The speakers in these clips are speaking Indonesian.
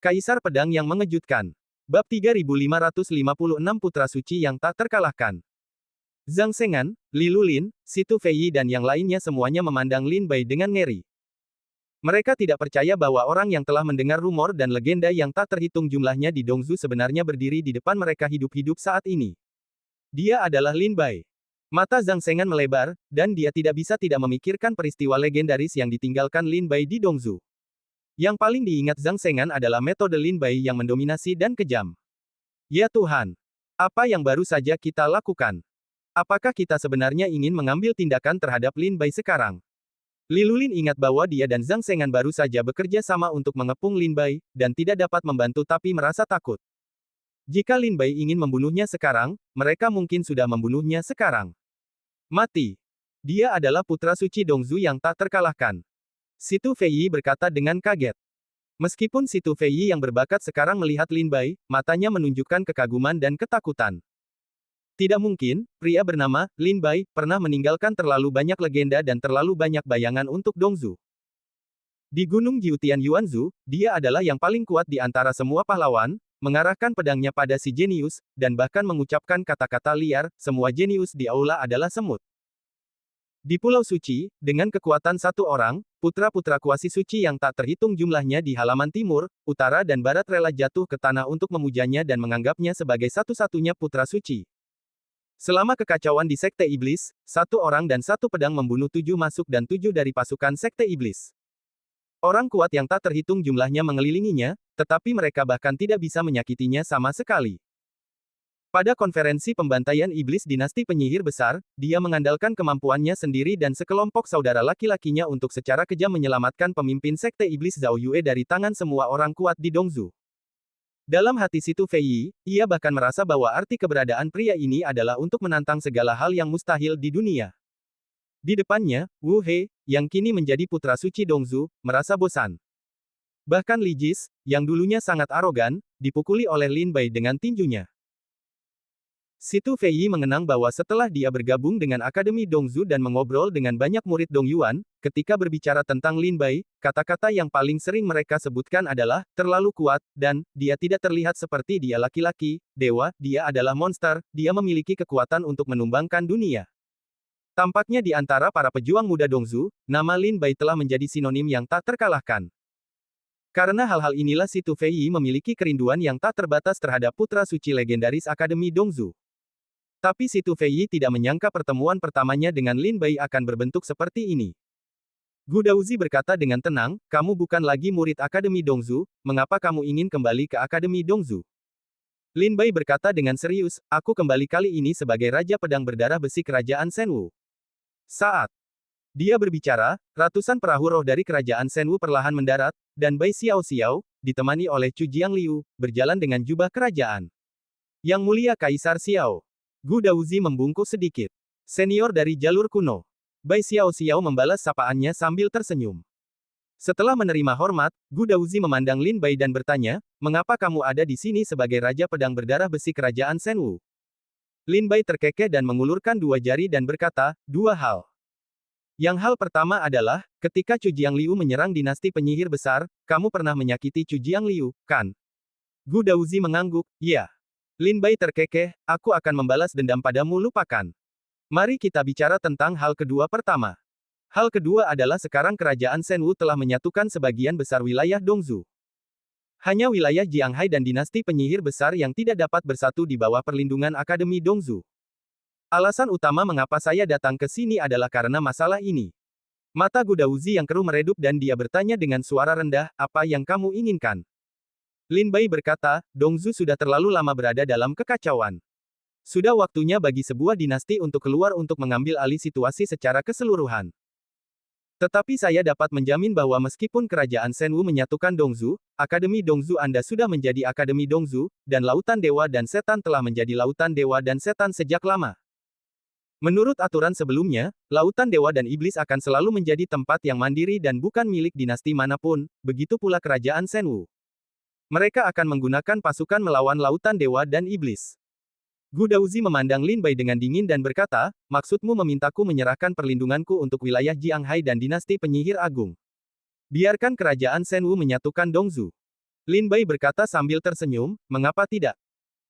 Kaisar Pedang yang Mengejutkan. Bab 3556 Putra Suci yang Tak Terkalahkan. Zhang Sengan, Li Lulin, Situ Feiyi dan yang lainnya semuanya memandang Lin Bai dengan ngeri. Mereka tidak percaya bahwa orang yang telah mendengar rumor dan legenda yang tak terhitung jumlahnya di Dongzu sebenarnya berdiri di depan mereka hidup-hidup saat ini. Dia adalah Lin Bai. Mata Zhang Sengan melebar, dan dia tidak bisa tidak memikirkan peristiwa legendaris yang ditinggalkan Lin Bai di Dongzu. Yang paling diingat Zhang Sengan adalah metode Lin Bai yang mendominasi dan kejam. Ya Tuhan! Apa yang baru saja kita lakukan? Apakah kita sebenarnya ingin mengambil tindakan terhadap Lin Bai sekarang? Li Lulin ingat bahwa dia dan Zhang Sengan baru saja bekerja sama untuk mengepung Lin Bai, dan tidak dapat membantu tapi merasa takut. Jika Lin Bai ingin membunuhnya sekarang, mereka mungkin sudah membunuhnya sekarang. Mati. Dia adalah putra suci Dongzu yang tak terkalahkan. Situ Feiyi berkata dengan kaget. Meskipun Situ Feiyi yang berbakat sekarang melihat Lin Bai, matanya menunjukkan kekaguman dan ketakutan. Tidak mungkin, pria bernama Lin Bai pernah meninggalkan terlalu banyak legenda dan terlalu banyak bayangan untuk Dongzu. Di Gunung Jiutian Yuanzhu, dia adalah yang paling kuat di antara semua pahlawan, mengarahkan pedangnya pada si jenius, dan bahkan mengucapkan kata-kata liar, semua jenius di aula adalah semut. Di Pulau Suci, dengan kekuatan satu orang, putra-putra kuasi suci yang tak terhitung jumlahnya di halaman timur, utara dan barat rela jatuh ke tanah untuk memujanya dan menganggapnya sebagai satu-satunya putra suci. Selama kekacauan di Sekte Iblis, satu orang dan satu pedang membunuh 7 masuk dan 7 dari pasukan Sekte Iblis. Orang kuat yang tak terhitung jumlahnya mengelilinginya, tetapi mereka bahkan tidak bisa menyakitinya sama sekali. Pada konferensi pembantaian iblis dinasti penyihir besar, dia mengandalkan kemampuannya sendiri dan sekelompok saudara laki-lakinya untuk secara kejam menyelamatkan pemimpin Sekte Iblis Zhao Yue dari tangan semua orang kuat di Dongzu. Dalam hati Situ Feiyi, ia bahkan merasa bahwa arti keberadaan pria ini adalah untuk menantang segala hal yang mustahil di dunia. Di depannya, Wu He, yang kini menjadi putra suci Dongzu, merasa bosan. Bahkan Li Jis, yang dulunya sangat arogan, dipukuli oleh Lin Bai dengan tinjunya. Situ Feiyi mengenang bahwa setelah dia bergabung dengan Akademi Dongzu dan mengobrol dengan banyak murid Dong Yuan, ketika berbicara tentang Lin Bai, kata-kata yang paling sering mereka sebutkan adalah, terlalu kuat, dan, dia tidak terlihat seperti dia laki-laki, dewa, dia adalah monster, dia memiliki kekuatan untuk menumbangkan dunia. Tampaknya di antara para pejuang muda Dongzu, nama Lin Bai telah menjadi sinonim yang tak terkalahkan. Karena hal-hal inilah Situ Feiyi memiliki kerinduan yang tak terbatas terhadap putra suci legendaris Akademi Dongzu. Tapi Situ Feiyi tidak menyangka pertemuan pertamanya dengan Lin Bai akan berbentuk seperti ini. Gu Daozi berkata dengan tenang, kamu bukan lagi murid Akademi Dongzu, mengapa kamu ingin kembali ke Akademi Dongzu? Lin Bai berkata dengan serius, aku kembali kali ini sebagai Raja Pedang Berdarah Besi Kerajaan Shenwu. Saat dia berbicara, ratusan perahu roh dari Kerajaan Shenwu perlahan mendarat, dan Bai Xiao Xiao, ditemani oleh Chu Jiangliu, berjalan dengan jubah kerajaan. Yang Mulia Kaisar Xiao. Gu Daozi membungkuk sedikit. Senior dari jalur kuno. Bai Xiao Xiao membalas sapaannya sambil tersenyum. Setelah menerima hormat, Gu Daozi memandang Lin Bai dan bertanya, mengapa kamu ada di sini sebagai Raja Pedang Berdarah Besi Kerajaan Shenwu? Lin Bai terkekeh dan mengulurkan dua jari dan berkata, dua hal. Yang hal pertama adalah, ketika Chu Jiangliu menyerang dinasti penyihir besar, kamu pernah menyakiti Chu Jiangliu, kan? Gu Daozi mengangguk, ya. Lin Bai terkekeh, aku akan membalas dendam padamu lupakan. Mari kita bicara tentang hal kedua pertama. Hal kedua adalah sekarang kerajaan Shenwu telah menyatukan sebagian besar wilayah Dongzu. Hanya wilayah Jianghai dan dinasti penyihir besar yang tidak dapat bersatu di bawah perlindungan Akademi Dongzu. Alasan utama mengapa saya datang ke sini adalah karena masalah ini. Mata Gu Daozi yang keruh meredup dan dia bertanya dengan suara rendah, apa yang kamu inginkan? Lin Bai berkata, Dongzu sudah terlalu lama berada dalam kekacauan. Sudah waktunya bagi sebuah dinasti untuk keluar untuk mengambil alih situasi secara keseluruhan. Tetapi saya dapat menjamin bahwa meskipun kerajaan Shenwu menyatukan Dongzu, Akademi Dongzu Anda sudah menjadi Akademi Dongzu, dan Lautan Dewa dan Setan telah menjadi Lautan Dewa dan Setan sejak lama. Menurut aturan sebelumnya, Lautan Dewa dan Iblis akan selalu menjadi tempat yang mandiri dan bukan milik dinasti manapun, begitu pula kerajaan Shenwu. Mereka akan menggunakan pasukan melawan Lautan Dewa dan Iblis. Gu Daozi memandang Lin Bai dengan dingin dan berkata, maksudmu memintaku menyerahkan perlindunganku untuk wilayah Jianghai dan dinasti penyihir agung. Biarkan kerajaan Shenwu menyatukan Dongzu. Lin Bai berkata sambil tersenyum, mengapa tidak?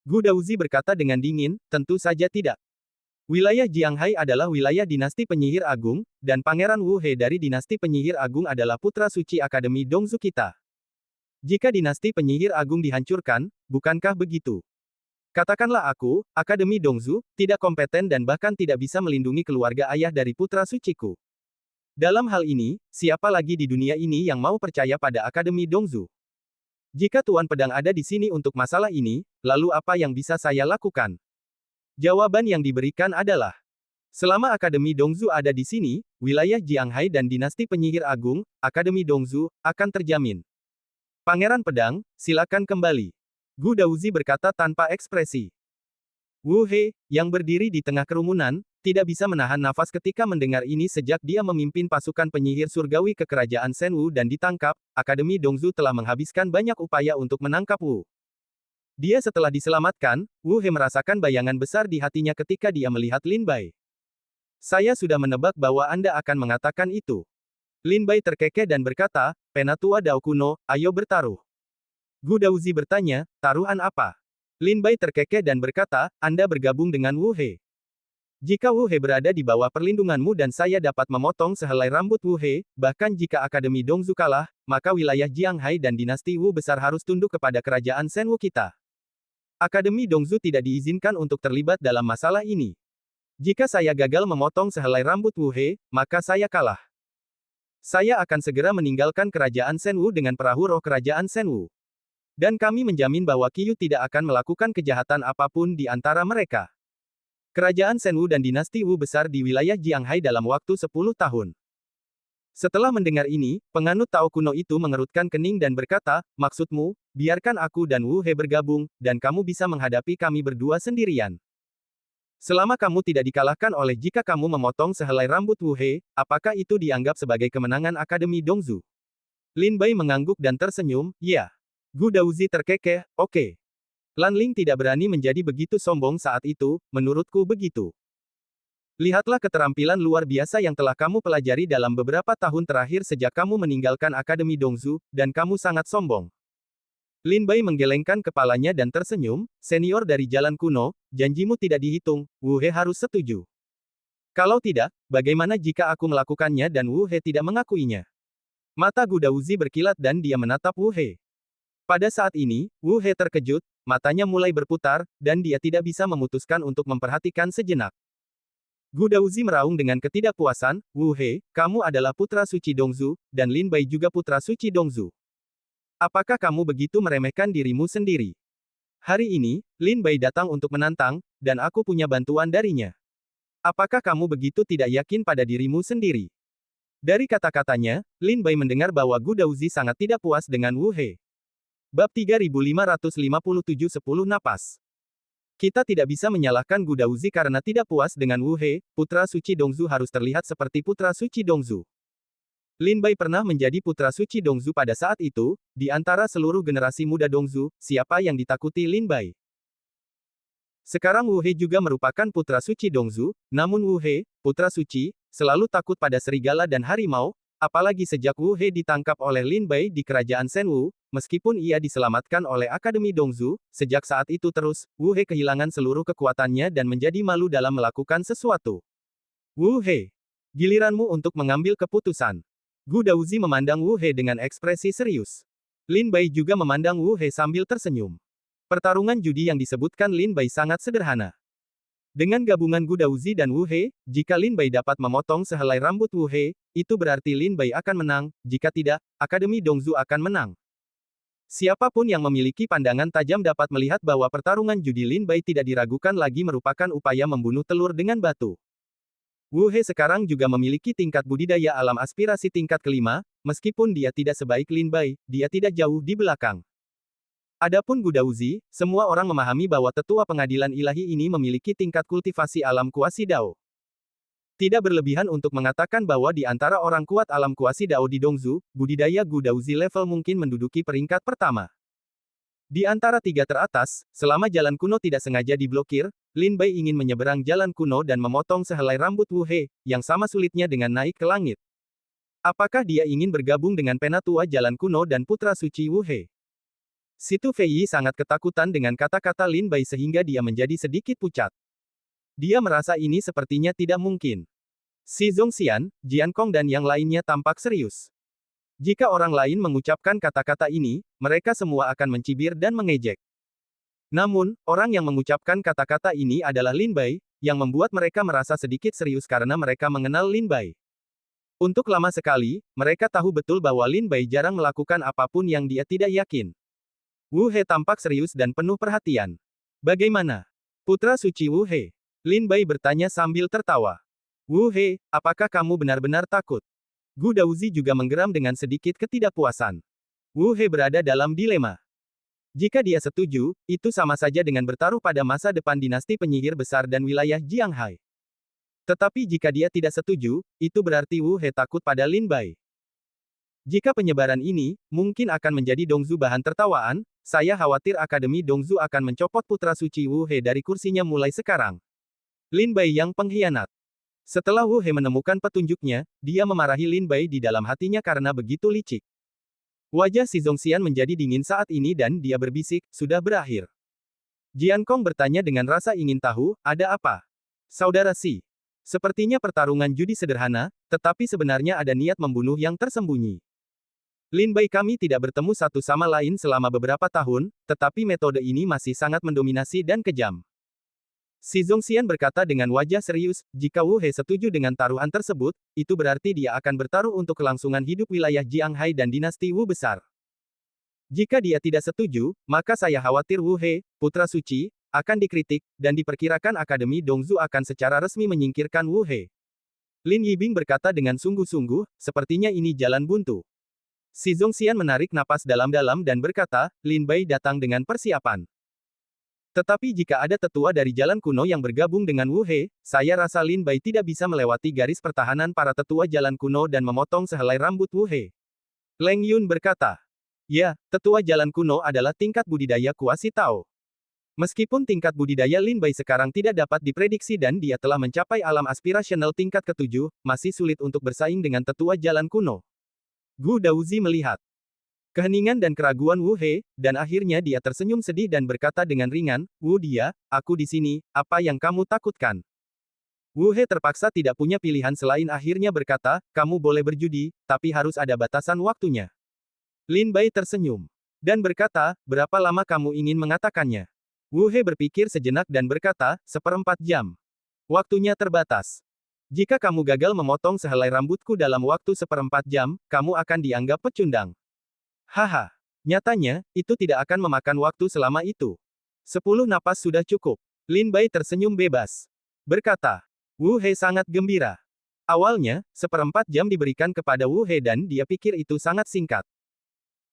Gu Daozi berkata dengan dingin, tentu saja tidak. Wilayah Jianghai adalah wilayah dinasti penyihir agung, dan Pangeran Wu He dari dinasti penyihir agung adalah putra suci Akademi Dongzu kita. Jika dinasti penyihir agung dihancurkan, bukankah begitu? Katakanlah aku, Akademi Dongzu, tidak kompeten dan bahkan tidak bisa melindungi keluarga ayah dari putra suciku. Dalam hal ini, siapa lagi di dunia ini yang mau percaya pada Akademi Dongzu? Jika Tuan Pedang ada di sini untuk masalah ini, lalu apa yang bisa saya lakukan? Jawaban yang diberikan adalah, selama Akademi Dongzu ada di sini, wilayah Jianghai dan dinasti penyihir agung, Akademi Dongzu, akan terjamin. Pangeran Pedang, silakan kembali. Gu Daozi berkata tanpa ekspresi. Wu He, yang berdiri di tengah kerumunan, tidak bisa menahan nafas ketika mendengar ini sejak dia memimpin pasukan penyihir surgawi ke kerajaan Shenwu dan ditangkap. Akademi Dongzu telah menghabiskan banyak upaya untuk menangkap Wu. Dia setelah diselamatkan, Wu He merasakan bayangan besar di hatinya ketika dia melihat Lin Bai. Saya sudah menebak bahwa Anda akan mengatakan itu. Lin Bai terkekeh dan berkata, Penatua Dao kuno, ayo bertaruh. Gu Daozi bertanya, taruhan apa? Lin Bai terkekeh dan berkata, Anda bergabung dengan Wu He. Jika Wu He berada di bawah perlindunganmu dan saya dapat memotong sehelai rambut Wu He, bahkan jika Akademi Dongzu kalah, maka wilayah Jianghai dan dinasti Wu besar harus tunduk kepada kerajaan Shenwu kita. Akademi Dongzu tidak diizinkan untuk terlibat dalam masalah ini. Jika saya gagal memotong sehelai rambut Wu He, maka saya kalah. Saya akan segera meninggalkan kerajaan Shenwu dengan perahu roh kerajaan Shenwu. Dan kami menjamin bahwa Qiyu tidak akan melakukan kejahatan apapun di antara mereka. Kerajaan Shenwu dan dinasti Wu besar di wilayah Jianghai dalam waktu 10 tahun. Setelah mendengar ini, penganut Tao kuno itu mengerutkan kening dan berkata, maksudmu, biarkan aku dan Wu He bergabung, dan kamu bisa menghadapi kami berdua sendirian. Selama kamu tidak dikalahkan oleh jika kamu memotong sehelai rambut Wu He, apakah itu dianggap sebagai kemenangan Akademi Dongzu? Lin Bai mengangguk dan tersenyum, ya. Gu Daozi terkekeh, oke. Lan Ling tidak berani menjadi begitu sombong saat itu, menurutku begitu. Lihatlah keterampilan luar biasa yang telah kamu pelajari dalam beberapa tahun terakhir sejak kamu meninggalkan Akademi Dongzu, dan kamu sangat sombong. Lin Bai menggelengkan kepalanya dan tersenyum, senior dari jalan kuno, janjimu tidak dihitung, Wu He harus setuju. Kalau tidak, bagaimana jika aku melakukannya dan Wu He tidak mengakuinya? Mata Gu Daozi berkilat dan dia menatap Wu He. Pada saat ini, Wu He terkejut, matanya mulai berputar, dan dia tidak bisa memutuskan untuk memperhatikan sejenak. Gu Daozi meraung dengan ketidakpuasan, Wu He, kamu adalah putra suci Dongzu, dan Lin Bai juga putra suci Dongzu. Apakah kamu begitu meremehkan dirimu sendiri? Hari ini, Lin Bai datang untuk menantang, dan aku punya bantuan darinya. Apakah kamu begitu tidak yakin pada dirimu sendiri? Dari kata-katanya, Lin Bai mendengar bahwa Gu Daozi sangat tidak puas dengan Wu He. Bab 3557 10 napas. Kita tidak bisa menyalahkan Gu Daozi karena tidak puas dengan Wu He, putra suci Dongzu harus terlihat seperti putra suci Dongzu. Lin Bai pernah menjadi putra suci Dongzu pada saat itu, di antara seluruh generasi muda Dongzu, siapa yang ditakuti Lin Bai? Sekarang Wu He juga merupakan putra suci Dongzu, namun Wu He, putra suci, selalu takut pada serigala dan harimau, apalagi sejak Wu He ditangkap oleh Lin Bai di kerajaan Shenwu, meskipun ia diselamatkan oleh Akademi Dongzu, sejak saat itu terus, Wu He kehilangan seluruh kekuatannya dan menjadi malu dalam melakukan sesuatu. Wu He, giliranmu untuk mengambil keputusan. Gu Daozi memandang Wu He dengan ekspresi serius. Lin Bai juga memandang Wu He sambil tersenyum. Pertarungan judi yang disebutkan Lin Bai sangat sederhana. Dengan gabungan Gu Daozi dan Wu He, jika Lin Bai dapat memotong sehelai rambut Wu He, itu berarti Lin Bai akan menang, jika tidak, Akademi Dongzu akan menang. Siapapun yang memiliki pandangan tajam dapat melihat bahwa pertarungan judi Lin Bai tidak diragukan lagi merupakan upaya membunuh telur dengan batu. Wu He sekarang juga memiliki tingkat budidaya alam aspirasi tingkat kelima, meskipun dia tidak sebaik Lin Bai, dia tidak jauh di belakang. Adapun Gu Daozi, semua orang memahami bahwa tetua pengadilan ilahi ini memiliki tingkat kultivasi alam kuasi Dao. Tidak berlebihan untuk mengatakan bahwa di antara orang kuat alam kuasi Dao di Dongzu, budidaya Gu Daozi level mungkin menduduki peringkat pertama. Di antara tiga teratas, selama jalan kuno tidak sengaja diblokir, Lin Bai ingin menyeberang jalan kuno dan memotong sehelai rambut Wu He, yang sama sulitnya dengan naik ke langit. Apakah dia ingin bergabung dengan penatua jalan kuno dan putra suci Wu He? Situ Feiyi sangat ketakutan dengan kata-kata Lin Bai sehingga dia menjadi sedikit pucat. Dia merasa ini sepertinya tidak mungkin. Si Zhongxian, Jian Kong dan yang lainnya tampak serius. Jika orang lain mengucapkan kata-kata ini, mereka semua akan mencibir dan mengejek. Namun, orang yang mengucapkan kata-kata ini adalah Lin Bai, yang membuat mereka merasa sedikit serius karena mereka mengenal Lin Bai. Untuk lama sekali, mereka tahu betul bahwa Lin Bai jarang melakukan apapun yang dia tidak yakin. Wu He tampak serius dan penuh perhatian. Bagaimana? Putra suci Wu He? Lin Bai bertanya sambil tertawa. Wu He, apakah kamu benar-benar takut? Gu Daozi juga menggeram dengan sedikit ketidakpuasan. Wu He berada dalam dilema. Jika dia setuju, itu sama saja dengan bertaruh pada masa depan dinasti penyihir besar dan wilayah Jianghai. Tetapi jika dia tidak setuju, itu berarti Wu He takut pada Lin Bai. Jika penyebaran ini, mungkin akan menjadi Dongzu bahan tertawaan, saya khawatir Akademi Dongzu akan mencopot putra suci Wu He dari kursinya mulai sekarang. Lin Bai yang pengkhianat. Setelah Wu He menemukan petunjuknya, dia memarahi Lin Bai di dalam hatinya karena begitu licik. Wajah si Zhongxian menjadi dingin saat ini dan dia berbisik, sudah berakhir. Jian Kong bertanya dengan rasa ingin tahu, ada apa? Saudara Si. Sepertinya pertarungan judi sederhana, tetapi sebenarnya ada niat membunuh yang tersembunyi. Lin Bai kami tidak bertemu satu sama lain selama beberapa tahun, tetapi metode ini masih sangat mendominasi dan kejam. Si Zhongxian berkata dengan wajah serius, jika Wu He setuju dengan taruhan tersebut, itu berarti dia akan bertaruh untuk kelangsungan hidup wilayah Jianghai dan dinasti Wu besar. Jika dia tidak setuju, maka saya khawatir Wu He, putra suci, akan dikritik, dan diperkirakan Akademi Dongzu akan secara resmi menyingkirkan Wu He. Lin Yibing berkata dengan sungguh-sungguh, sepertinya ini jalan buntu. Si Zhongxian menarik napas dalam-dalam dan berkata, Lin Bai datang dengan persiapan. Tetapi jika ada tetua dari jalan kuno yang bergabung dengan Wu He, saya rasa Lin Bai tidak bisa melewati garis pertahanan para tetua jalan kuno dan memotong sehelai rambut Wu He. Leng Yun berkata, ya, tetua jalan kuno adalah tingkat budidaya kuasi Tao. Meskipun tingkat budidaya Lin Bai sekarang tidak dapat diprediksi dan dia telah mencapai alam aspirasional tingkat ke-7, masih sulit untuk bersaing dengan tetua jalan kuno. Gu Daozi melihat keheningan dan keraguan Wu He, dan akhirnya dia tersenyum sedih dan berkata dengan ringan, Wu dia, aku di sini, apa yang kamu takutkan? Wu He terpaksa tidak punya pilihan selain akhirnya berkata, kamu boleh berjudi, tapi harus ada batasan waktunya. Lin Bai tersenyum. Dan berkata, berapa lama kamu ingin mengatakannya? Wu He berpikir sejenak dan berkata, 1/4 jam. Waktunya terbatas. Jika kamu gagal memotong sehelai rambutku dalam waktu 1/4 jam, kamu akan dianggap pecundang. Haha. Nyatanya, itu tidak akan memakan waktu selama itu. 10 napas sudah cukup. Lin Bai tersenyum bebas. Berkata. Wu He sangat gembira. Awalnya, 1/4 jam diberikan kepada Wu He dan dia pikir itu sangat singkat.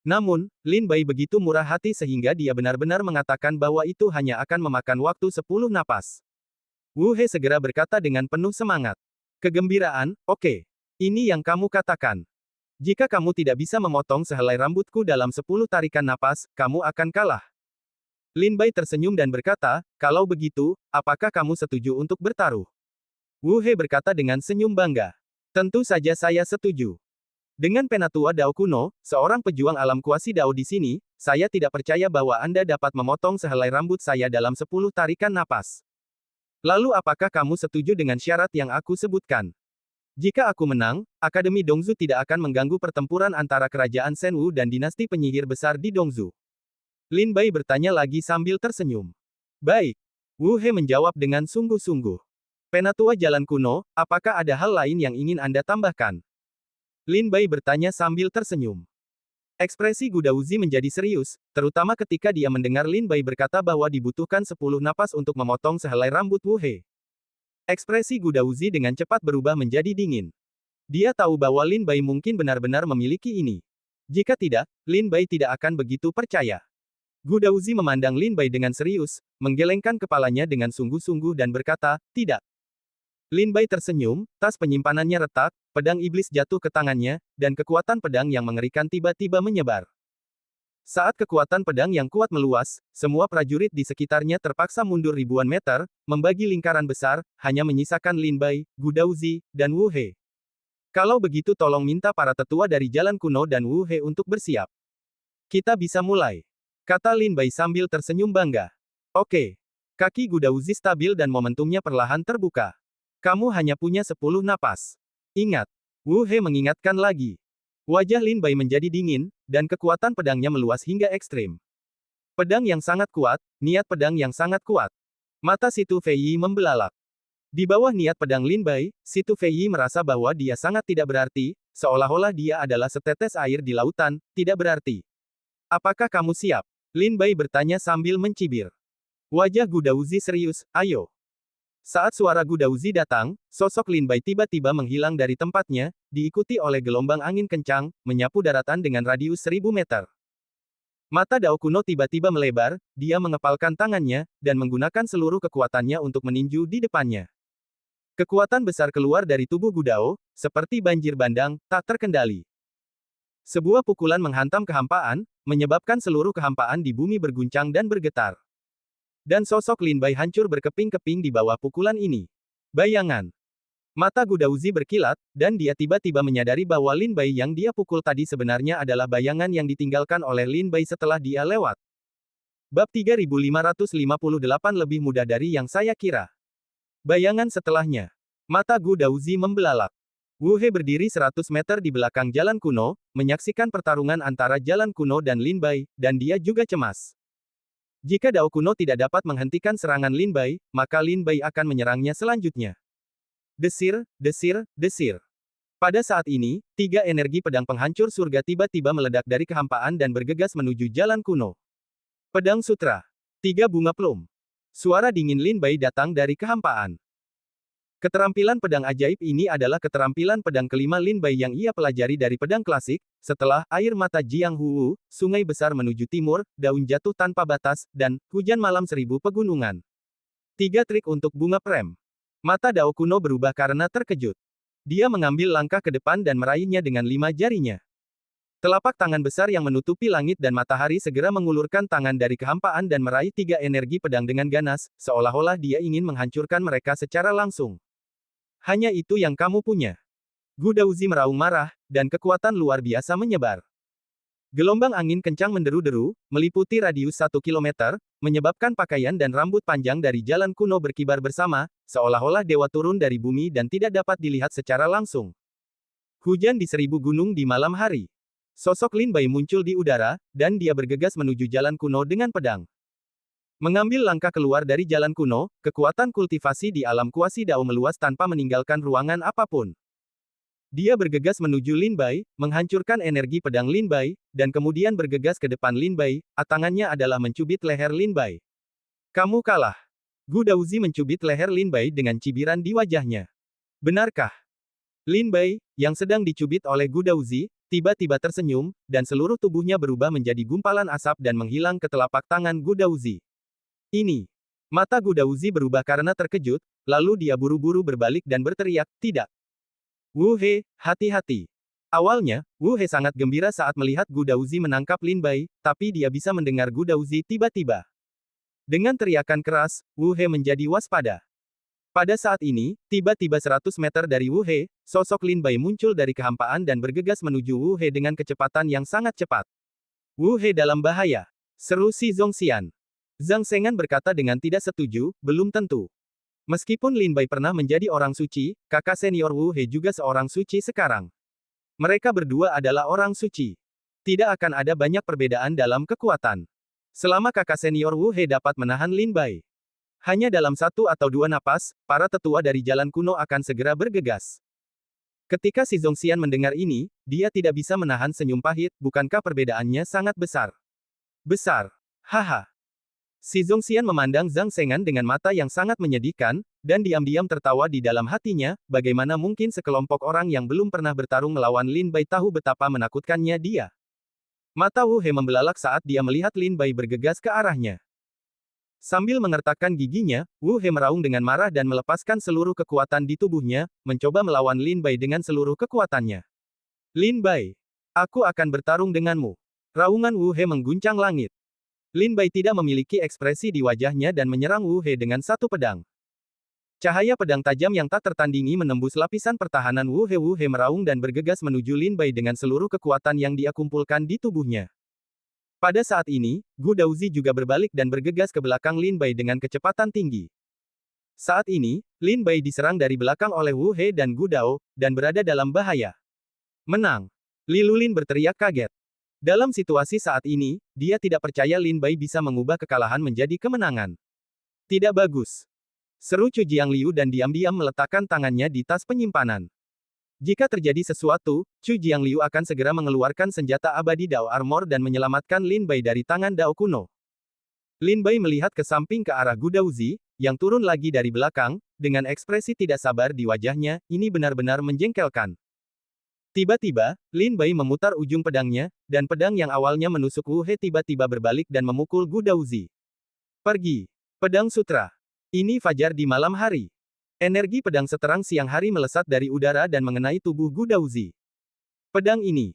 Namun, Lin Bai begitu murah hati sehingga dia benar-benar mengatakan bahwa itu hanya akan memakan waktu 10 napas. Wu He segera berkata dengan penuh semangat. Kegembiraan, oke. Ini yang kamu katakan. Jika kamu tidak bisa memotong sehelai rambutku dalam 10 tarikan napas, kamu akan kalah. Lin Bai tersenyum dan berkata, kalau begitu, apakah kamu setuju untuk bertaruh? Wu He berkata dengan senyum bangga. Tentu saja saya setuju. Dengan penatua Dao kuno, seorang pejuang alam kuasi Dao di sini, saya tidak percaya bahwa Anda dapat memotong sehelai rambut saya dalam 10 tarikan napas. Lalu apakah kamu setuju dengan syarat yang aku sebutkan? Jika aku menang, Akademi Dongzu tidak akan mengganggu pertempuran antara kerajaan Shenwu dan dinasti penyihir besar di Dongzu. Lin Bai bertanya lagi sambil tersenyum. Baik. Wu He menjawab dengan sungguh-sungguh. Penatua jalan kuno, apakah ada hal lain yang ingin Anda tambahkan? Lin Bai bertanya sambil tersenyum. Ekspresi Gu Daozi menjadi serius, terutama ketika dia mendengar Lin Bai berkata bahwa dibutuhkan 10 napas untuk memotong sehelai rambut Wu He. Ekspresi Gu Daozi dengan cepat berubah menjadi dingin. Dia tahu bahwa Lin Bai mungkin benar-benar memiliki ini. Jika tidak, Lin Bai tidak akan begitu percaya. Gu Daozi memandang Lin Bai dengan serius, menggelengkan kepalanya dengan sungguh-sungguh dan berkata, tidak. Lin Bai tersenyum, tas penyimpanannya retak, pedang iblis jatuh ke tangannya, dan kekuatan pedang yang mengerikan tiba-tiba menyebar. Saat kekuatan pedang yang kuat meluas, semua prajurit di sekitarnya terpaksa mundur ribuan meter, membagi lingkaran besar, hanya menyisakan Lin Bai, Gu Daozi, dan Wu He. Kalau begitu tolong minta para tetua dari jalan kuno dan Wu He untuk bersiap. Kita bisa mulai. Kata Lin Bai sambil tersenyum bangga. Oke. Kaki Gudauzi stabil dan momentumnya perlahan terbuka. Kamu hanya punya 10 napas. Ingat. Wu He mengingatkan lagi. Wajah Lin Bai menjadi dingin, dan kekuatan pedangnya meluas hingga ekstrim. Pedang yang sangat kuat, niat pedang yang sangat kuat. Mata Situ Feiyi membelalak. Di bawah niat pedang Lin Bai, Situ Feiyi merasa bahwa dia sangat tidak berarti, seolah-olah dia adalah setetes air di lautan, tidak berarti. Apakah kamu siap? Lin Bai bertanya sambil mencibir. Wajah Gudauzi serius, ayo. Saat suara Gudauzi datang, sosok Lin Bai tiba-tiba menghilang dari tempatnya, diikuti oleh gelombang angin kencang, menyapu daratan dengan radius 1000 meter. Mata Dao kuno tiba-tiba melebar, dia mengepalkan tangannya, dan menggunakan seluruh kekuatannya untuk meninju di depannya. Kekuatan besar keluar dari tubuh Gudao, seperti banjir bandang, tak terkendali. Sebuah pukulan menghantam kehampaan, menyebabkan seluruh kehampaan di bumi berguncang dan bergetar. Dan sosok Lin Bai hancur berkeping-keping di bawah pukulan ini. Bayangan. Mata Gudauzi berkilat, dan dia tiba-tiba menyadari bahwa Lin Bai yang dia pukul tadi sebenarnya adalah bayangan yang ditinggalkan oleh Lin Bai setelah dia lewat. Bab 3558 lebih mudah dari yang saya kira. Bayangan setelahnya. Mata Gudauzi membelalak. Wu He berdiri 100 meter di belakang jalan kuno, menyaksikan pertarungan antara jalan kuno dan Lin Bai, dan dia juga cemas. Jika Dao kuno tidak dapat menghentikan serangan Lin Bai, maka Lin Bai akan menyerangnya selanjutnya. Desir, desir, desir. Pada saat ini, 3 energi pedang penghancur surga tiba-tiba meledak dari kehampaan dan bergegas menuju jalan kuno. Pedang Sutra. 3 bunga plum. Suara dingin Lin Bai datang dari kehampaan. Keterampilan pedang ajaib ini adalah keterampilan pedang kelima Lin Bai yang ia pelajari dari pedang klasik, setelah air mata Jiang Huwu, sungai besar menuju timur, daun jatuh tanpa batas, dan hujan malam 1000 pegunungan. 3 trik untuk bunga prem. Mata Dao kuno berubah karena terkejut. Dia mengambil langkah ke depan dan meraihnya dengan 5 jarinya. Telapak tangan besar yang menutupi langit dan matahari segera mengulurkan tangan dari kehampaan dan meraih 3 energi pedang dengan ganas, seolah-olah dia ingin menghancurkan mereka secara langsung. Hanya itu yang kamu punya. Gudauzi meraung marah, dan kekuatan luar biasa menyebar. Gelombang angin kencang menderu-deru, meliputi radius 1 kilometer, menyebabkan pakaian dan rambut panjang dari jalan kuno berkibar bersama, seolah-olah dewa turun dari bumi dan tidak dapat dilihat secara langsung. Hujan di 1000 gunung di malam hari. Sosok Lin Bai muncul di udara, dan dia bergegas menuju jalan kuno dengan pedang. Mengambil langkah keluar dari jalan kuno, kekuatan kultivasi di alam kuasi Dao meluas tanpa meninggalkan ruangan apapun. Dia bergegas menuju Lin Bai, menghancurkan energi pedang Lin Bai, dan kemudian bergegas ke depan Lin Bai, tangannya adalah mencubit leher Lin Bai. Kamu kalah. Gudauzi mencubit leher Lin Bai dengan cibiran di wajahnya. Benarkah? Lin Bai, yang sedang dicubit oleh Gudauzi, tiba-tiba tersenyum, dan seluruh tubuhnya berubah menjadi gumpalan asap dan menghilang ke telapak tangan Gudauzi. Ini. Mata Gudauzi berubah karena terkejut, lalu dia buru-buru berbalik dan berteriak, tidak. Wu He, hati-hati. Awalnya, Wu He sangat gembira saat melihat Gudauzi menangkap Lin Bai, tapi dia bisa mendengar Gudauzi tiba-tiba. Dengan teriakan keras, Wu He menjadi waspada. Pada saat ini, tiba-tiba 100 meter dari Wu He, sosok Lin Bai muncul dari kehampaan dan bergegas menuju Wu He dengan kecepatan yang sangat cepat. Wu He dalam bahaya. Seru Si Zongxian. Zhang Sengan berkata dengan tidak setuju, belum tentu. Meskipun Lin Bai pernah menjadi orang suci, kakak senior Wu He juga seorang suci sekarang. Mereka berdua adalah orang suci. Tidak akan ada banyak perbedaan dalam kekuatan. Selama kakak senior Wu He dapat menahan Lin Bai. Hanya dalam 1 atau 2 napas, para tetua dari jalan kuno akan segera bergegas. Ketika Si Zongxian mendengar ini, dia tidak bisa menahan senyum pahit, bukankah perbedaannya sangat besar? Besar. Haha. Si Zongxian memandang Zhang Sengan dengan mata yang sangat menyedihkan, dan diam-diam tertawa di dalam hatinya, bagaimana mungkin sekelompok orang yang belum pernah bertarung melawan Lin Bai tahu betapa menakutkannya dia. Mata Wu He membelalak saat dia melihat Lin Bai bergegas ke arahnya. Sambil mengertakkan giginya, Wu He meraung dengan marah dan melepaskan seluruh kekuatan di tubuhnya, mencoba melawan Lin Bai dengan seluruh kekuatannya. Lin Bai, aku akan bertarung denganmu. Raungan Wu He mengguncang langit. Lin Bai tidak memiliki ekspresi di wajahnya dan menyerang Wu He dengan satu pedang. Cahaya pedang tajam yang tak tertandingi menembus lapisan pertahanan Wu He. Wu He meraung dan bergegas menuju Lin Bai dengan seluruh kekuatan yang dia kumpulkan di tubuhnya. Pada saat ini, Gu Daozi juga berbalik dan bergegas ke belakang Lin Bai dengan kecepatan tinggi. Saat ini, Lin Bai diserang dari belakang oleh Wu He dan Gu Dao, dan berada dalam bahaya. Menang! Li Lulin berteriak kaget. Dalam situasi saat ini, dia tidak percaya Lin Bai bisa mengubah kekalahan menjadi kemenangan. Tidak bagus. Seru Chu Jiangliu dan diam-diam meletakkan tangannya di tas penyimpanan. Jika terjadi sesuatu, Chu Jiangliu akan segera mengeluarkan senjata abadi Dao Armor dan menyelamatkan Lin Bai dari tangan Dao kuno. Lin Bai melihat ke samping ke arah Gu Daozi, yang turun lagi dari belakang, dengan ekspresi tidak sabar di wajahnya, ini benar-benar menjengkelkan. Tiba-tiba, Lin Bai memutar ujung pedangnya, dan pedang yang awalnya menusuk Wu He tiba-tiba berbalik dan memukul Gu Daozi. Pergi. Pedang Sutra. Ini fajar di malam hari. Energi pedang seterang siang hari melesat dari udara dan mengenai tubuh Gu Daozi. Pedang ini.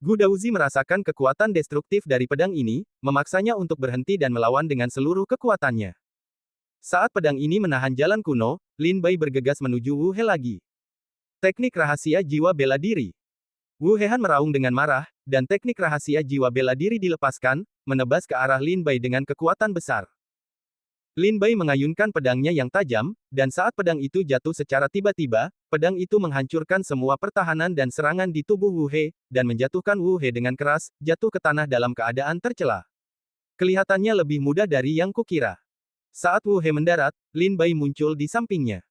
Gu Daozi merasakan kekuatan destruktif dari pedang ini, memaksanya untuk berhenti dan melawan dengan seluruh kekuatannya. Saat pedang ini menahan jalan kuno, Lin Bai bergegas menuju Wu He lagi. Teknik rahasia jiwa bela diri. Wu Hehan meraung dengan marah, dan teknik rahasia jiwa bela diri dilepaskan, menebas ke arah Lin Bai dengan kekuatan besar. Lin Bai mengayunkan pedangnya yang tajam, dan saat pedang itu jatuh secara tiba-tiba, pedang itu menghancurkan semua pertahanan dan serangan di tubuh Wu He, dan menjatuhkan Wu He dengan keras, jatuh ke tanah dalam keadaan tercela. Kelihatannya lebih mudah dari yang kukira. Saat Wu He mendarat, Lin Bai muncul di sampingnya.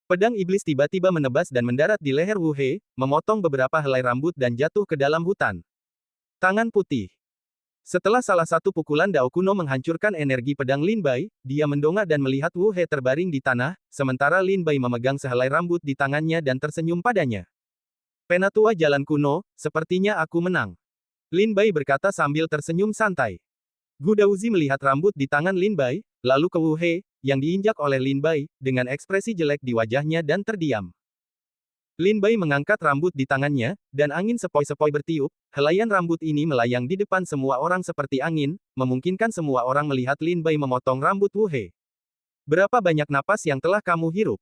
Pedang iblis tiba-tiba menebas dan mendarat di leher Wu He, memotong beberapa helai rambut dan jatuh ke dalam hutan. Tangan putih. Setelah salah satu pukulan Dao kuno menghancurkan energi pedang Lin Bai, dia mendongak dan melihat Wu He terbaring di tanah, sementara Lin Bai memegang sehelai rambut di tangannya dan tersenyum padanya. Penatua jalan kuno, sepertinya aku menang. Lin Bai berkata sambil tersenyum santai. Gu Daozi melihat rambut di tangan Lin Bai, lalu ke Wu He, yang diinjak oleh Lin Bai, dengan ekspresi jelek di wajahnya dan terdiam. Lin Bai mengangkat rambut di tangannya, dan angin sepoi-sepoi bertiup, helaian rambut ini melayang di depan semua orang seperti angin, memungkinkan semua orang melihat Lin Bai memotong rambut Wu He. Berapa banyak napas yang telah kamu hirup?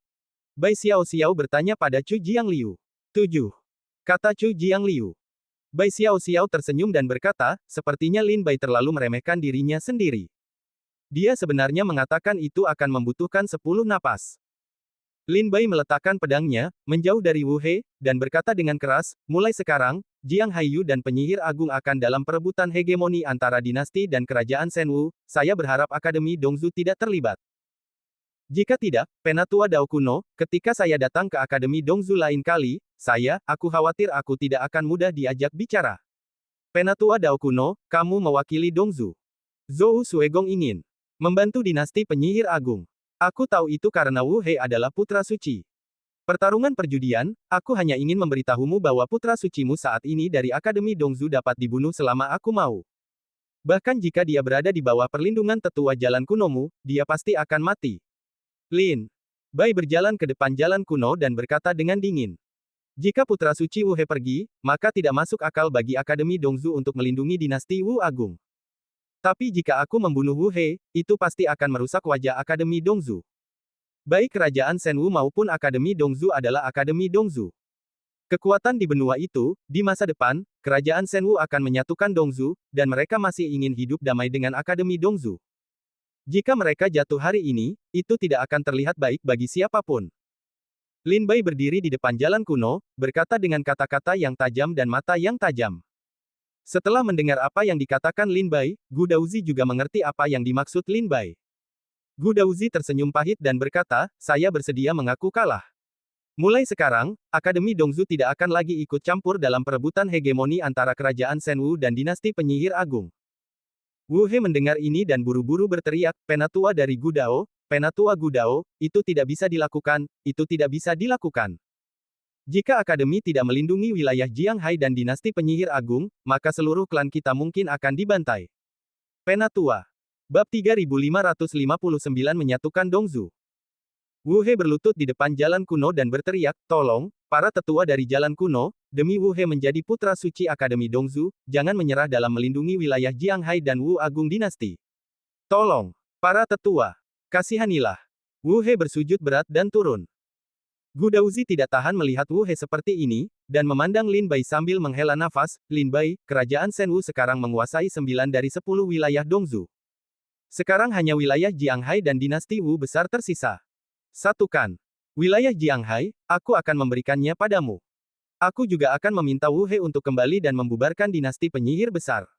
Bai Xiao Xiao bertanya pada Chu Jiangliu. 7. Kata Chu Jiangliu. Bai Xiao Xiao tersenyum dan berkata, sepertinya Lin Bai terlalu meremehkan dirinya sendiri. Dia sebenarnya mengatakan itu akan membutuhkan 10 napas. Lin Bai meletakkan pedangnya, menjauh dari Wu He, dan berkata dengan keras, mulai sekarang, Jiang Haiyu dan penyihir agung akan dalam perebutan hegemoni antara dinasti dan kerajaan Shenwu, saya berharap Akademi Dongzu tidak terlibat. Jika tidak, Penatua Dao kuno, ketika saya datang ke Akademi Dongzu lain kali, aku khawatir aku tidak akan mudah diajak bicara. Penatua Dao kuno, kamu mewakili Dongzu. Zhou Suegong ingin membantu dinasti penyihir agung. Aku tahu itu karena Wu He adalah putra suci. Pertarungan perjudian, aku hanya ingin memberitahumu bahwa putra sucimu saat ini dari Akademi Dongzu dapat dibunuh selama aku mau. Bahkan jika dia berada di bawah perlindungan tetua jalan kunomu, dia pasti akan mati. Lin Bai berjalan ke depan jalan kuno dan berkata dengan dingin. Jika putra suci Wu He pergi, maka tidak masuk akal bagi Akademi Dongzu untuk melindungi dinasti Wu Agung. Tapi jika aku membunuh Wu He, itu pasti akan merusak wajah Akademi Dongzu. Baik kerajaan Shenwu maupun Akademi Dongzu adalah Akademi Dongzu. Kekuatan di benua itu, di masa depan, kerajaan Shenwu akan menyatukan Dongzu, dan mereka masih ingin hidup damai dengan Akademi Dongzu. Jika mereka jatuh hari ini, itu tidak akan terlihat baik bagi siapapun. Lin Bai berdiri di depan jalan kuno, berkata dengan kata-kata yang tajam dan mata yang tajam. Setelah mendengar apa yang dikatakan Lin Bai, Gu Daozi juga mengerti apa yang dimaksud Lin Bai. Gu Daozi tersenyum pahit dan berkata, saya bersedia mengaku kalah. Mulai sekarang, Akademi Dongzu tidak akan lagi ikut campur dalam perebutan hegemoni antara kerajaan Shenwu dan dinasti penyihir agung. Wu He mendengar ini dan buru-buru berteriak, Penatua dari Gu Dao, Penatua Gu Dao, itu tidak bisa dilakukan, itu tidak bisa dilakukan. Jika Akademi tidak melindungi wilayah Jiang Hai dan dinasti penyihir agung, maka seluruh klan kita mungkin akan dibantai. Penatua. Bab 3559 menyatukan Dongzu. Wu He berlutut di depan jalan kuno dan berteriak, tolong, para tetua dari jalan kuno, demi Wu He menjadi putra suci Akademi Dongzu, jangan menyerah dalam melindungi wilayah Jiang Hai dan Wu Agung dinasti. Tolong, para tetua, kasihanilah. Wu He bersujud berat dan turun. Gu Daozi tidak tahan melihat Wu He seperti ini, dan memandang Lin Bai sambil menghela nafas. Lin Bai, kerajaan Shenwu sekarang menguasai 9 dari 10 wilayah Dongzu. Sekarang hanya wilayah Jianghai dan dinasti Wu besar tersisa. Satukan wilayah Jianghai, aku akan memberikannya padamu. Aku juga akan meminta Wu He untuk kembali dan membubarkan dinasti penyihir besar.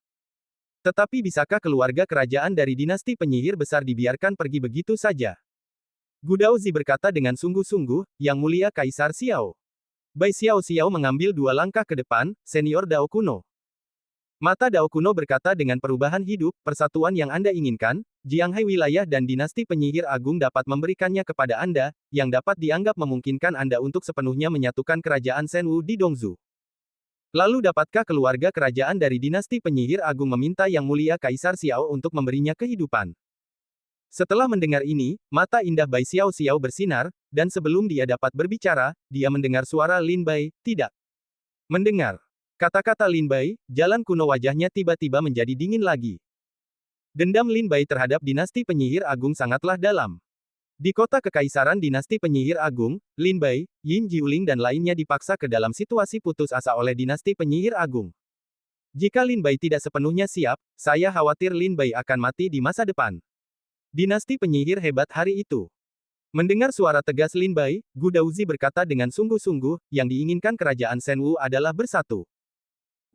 Tetapi bisakah keluarga kerajaan dari dinasti penyihir besar dibiarkan pergi begitu saja? Gu Daozi berkata dengan sungguh-sungguh, Yang Mulia Kaisar Xiao. Bai Xiao Xiao mengambil 2 langkah ke depan, senior Dao kuno. Mata Dao kuno berkata dengan perubahan hidup, persatuan yang Anda inginkan, Jianghai wilayah dan dinasti penyihir agung dapat memberikannya kepada Anda, yang dapat dianggap memungkinkan Anda untuk sepenuhnya menyatukan kerajaan Shenwu di Dongzu. Lalu dapatkah keluarga kerajaan dari dinasti penyihir agung meminta Yang Mulia Kaisar Xiao untuk memberinya kehidupan? Setelah mendengar ini, mata indah Bai Xiao Xiao bersinar, dan sebelum dia dapat berbicara, dia mendengar suara Lin Bai, tidak. Mendengar kata-kata Lin Bai, jalan kuno wajahnya tiba-tiba menjadi dingin lagi. Dendam Lin Bai terhadap dinasti penyihir agung sangatlah dalam. Di kota kekaisaran dinasti penyihir agung, Lin Bai, Yin Jiuling dan lainnya dipaksa ke dalam situasi putus asa oleh dinasti penyihir agung. Jika Lin Bai tidak sepenuhnya siap, saya khawatir Lin Bai akan mati di masa depan. Dinasti penyihir hebat hari itu. Mendengar suara tegas Lin Bai, Gu Daozi berkata dengan sungguh-sungguh, yang diinginkan kerajaan Shenwu adalah bersatu.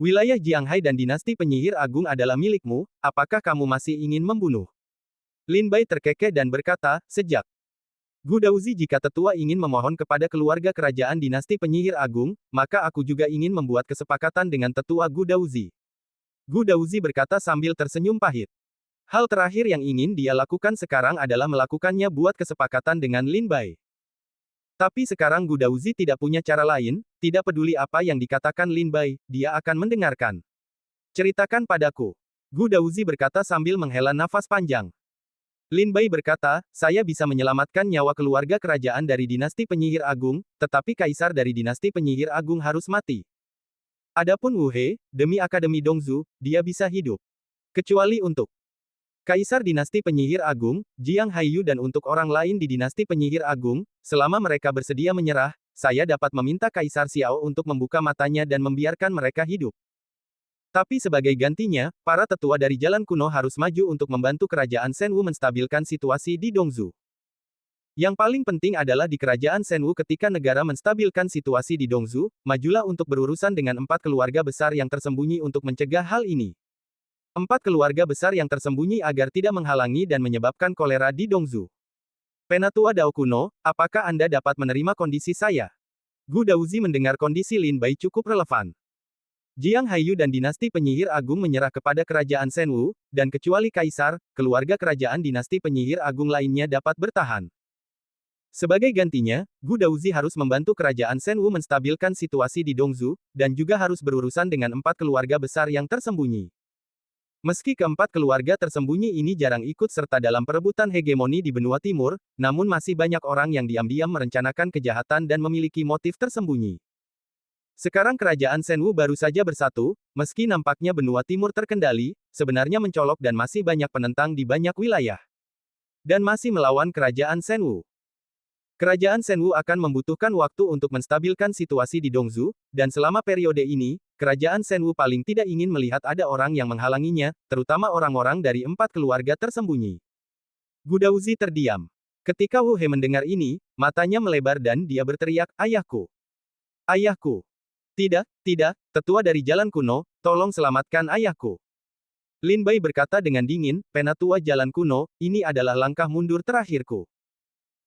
Wilayah Jianghai dan dinasti penyihir agung adalah milikmu, apakah kamu masih ingin membunuh? Lin Bai terkekeh dan berkata, sejak Gu Daozi jika tetua ingin memohon kepada keluarga kerajaan dinasti penyihir agung, maka aku juga ingin membuat kesepakatan dengan tetua Gu Daozi. Gu Daozi berkata sambil tersenyum pahit. Hal terakhir yang ingin dia lakukan sekarang adalah melakukannya buat kesepakatan dengan Lin Bai. Tapi sekarang Gu Daozi tidak punya cara lain, tidak peduli apa yang dikatakan Lin Bai, dia akan mendengarkan. Ceritakan padaku. Gu Daozi berkata sambil menghela nafas panjang. Lin Bai berkata, saya bisa menyelamatkan nyawa keluarga kerajaan dari dinasti penyihir agung, tetapi kaisar dari dinasti penyihir agung harus mati. Adapun Wu He, demi Akademi Dongzu, dia bisa hidup. Kecuali untuk Kaisar dinasti penyihir agung, Jiang Haiyu dan untuk orang lain di dinasti penyihir agung, selama mereka bersedia menyerah, saya dapat meminta Kaisar Xiao untuk membuka matanya dan membiarkan mereka hidup. Tapi sebagai gantinya, para tetua dari jalan kuno harus maju untuk membantu kerajaan Shenwu menstabilkan situasi di Dongzu. Yang paling penting adalah di kerajaan Shenwu ketika negara menstabilkan situasi di Dongzu, majulah untuk berurusan dengan 4 keluarga besar yang tersembunyi untuk mencegah hal ini. 4 keluarga besar yang tersembunyi agar tidak menghalangi dan menyebabkan kolera di Dongzu. Penatua Dao kuno, apakah Anda dapat menerima kondisi saya? Gu Daozi mendengar kondisi Lin Bai cukup relevan. Jiang Haiyu dan dinasti penyihir agung menyerah kepada kerajaan Shenwu, dan kecuali kaisar, keluarga kerajaan dinasti penyihir agung lainnya dapat bertahan. Sebagai gantinya, Gu Daozi harus membantu kerajaan Shenwu menstabilkan situasi di Dongzu, dan juga harus berurusan dengan 4 keluarga besar yang tersembunyi. Meski keempat keluarga tersembunyi ini jarang ikut serta dalam perebutan hegemoni di benua timur, namun masih banyak orang yang diam-diam merencanakan kejahatan dan memiliki motif tersembunyi. Sekarang kerajaan Shenwu baru saja bersatu, meski nampaknya benua timur terkendali, sebenarnya mencolok dan masih banyak penentang di banyak wilayah. Dan masih melawan kerajaan Shenwu. Kerajaan Shenwu akan membutuhkan waktu untuk menstabilkan situasi di Dongzu, dan selama periode ini, kerajaan Shenwu paling tidak ingin melihat ada orang yang menghalanginya, terutama orang-orang dari 4 keluarga tersembunyi. Gu Daozi terdiam. Ketika Wu He mendengar ini, matanya melebar dan dia berteriak, ayahku. Ayahku. Tidak, tidak, tetua dari jalan kuno, tolong selamatkan ayahku. Lin Bai berkata dengan dingin, penatua jalan kuno, ini adalah langkah mundur terakhirku.